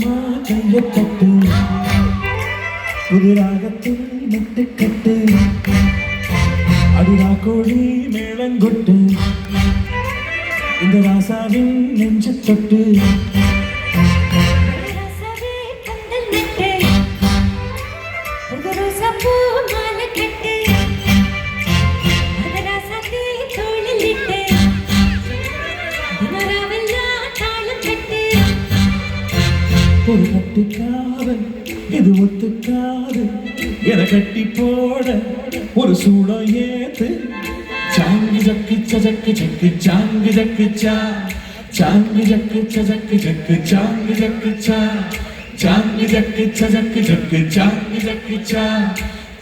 ராக்கம்மா கையத்தட்டு புது ராகத்தில் மெட்டுக்கட்டு அடிரா கோழி மேளங்கொட்டு இந்த ராசாவின் நெஞ்சு தொட்டு ஒரு கட்டுக்காரன் இது ஒத்துக்காது என கட்டி போட ஒரு சூடம் ஏத்து சாங்கி ஜக்கு சஜக்கு ஜக்கு சாங்கி ஜக்கு சா சாங்கி ஜக்கு சஜக்கு ஜக்கு சாங்கி ஜக்கு சா சாங்கி ஜக்கு சஜக்கு ஜக்கு சாங்கி ஜக்கு சா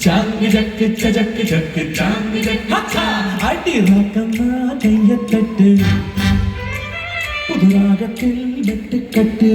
சாங்கி ஜக்கு சஜக்கு ஜக்கு சாங்கி ஜக்கு சா அடி ராக்கம்மா கையத்தட்டு புது ராகத்தில் மெட்டுக்கட்டு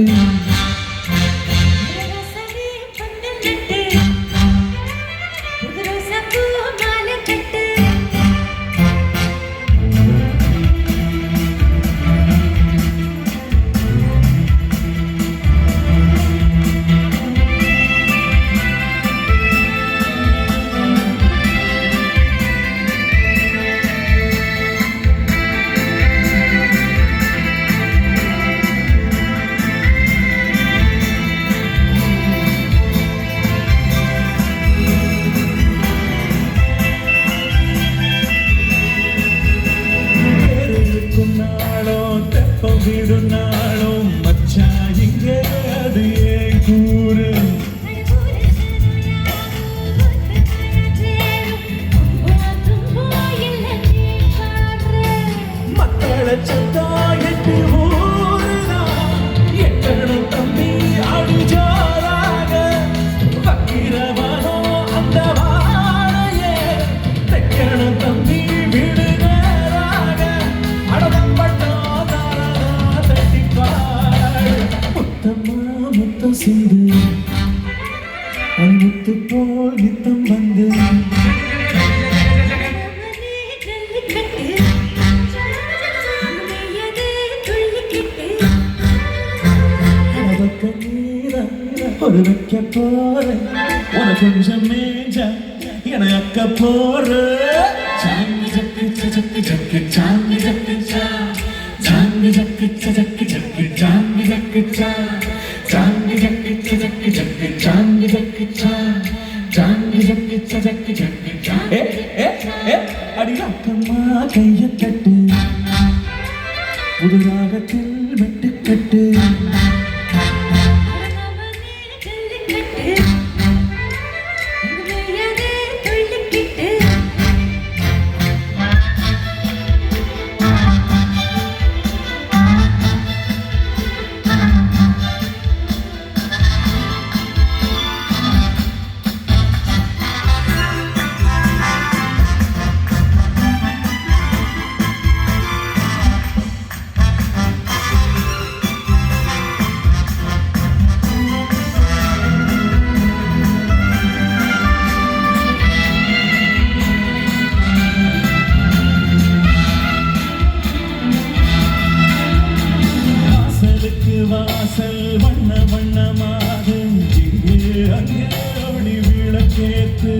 விடுநாளும் மச்சா இங்கே அது ஏன் கூறு மக்களை சத்தா எட்டு ஊருனா எட்டணும் தம்பி அடிஜோராக வக்கிரவனோ அந்த வாழையே தைக்கணும் தம்பி வீடு நேராக அடதப்பட்டோ முத்தம் சிந்து முத்து போல் நித்தம் வந்து ஒரு வைக்க போற உன கொஞ்சம் மேஞ்ச என அக்க போற சாங்கி ஜக்கு சஜக்கு ஜக்கு சாங்கி ஜக்கு சா சாங்கி ஜக்கு சஜக்கு ஜக்கு சாங்கி ஜக்கு சா சாங்கி ஜக்கு சஜக்கு ஜக்கு சாங்கி ஜக்கு சா சாங்கி ஜக்கு சஜக்கு ஜக்கு சா அடி ராக்கம்மா கையத்தட்டு புது ராகத்தில் மெட்டுக்கட்டு வாசல் வண்ண வண்ணமாக இங்கே அங்கே ஒளி விளக்கேத்து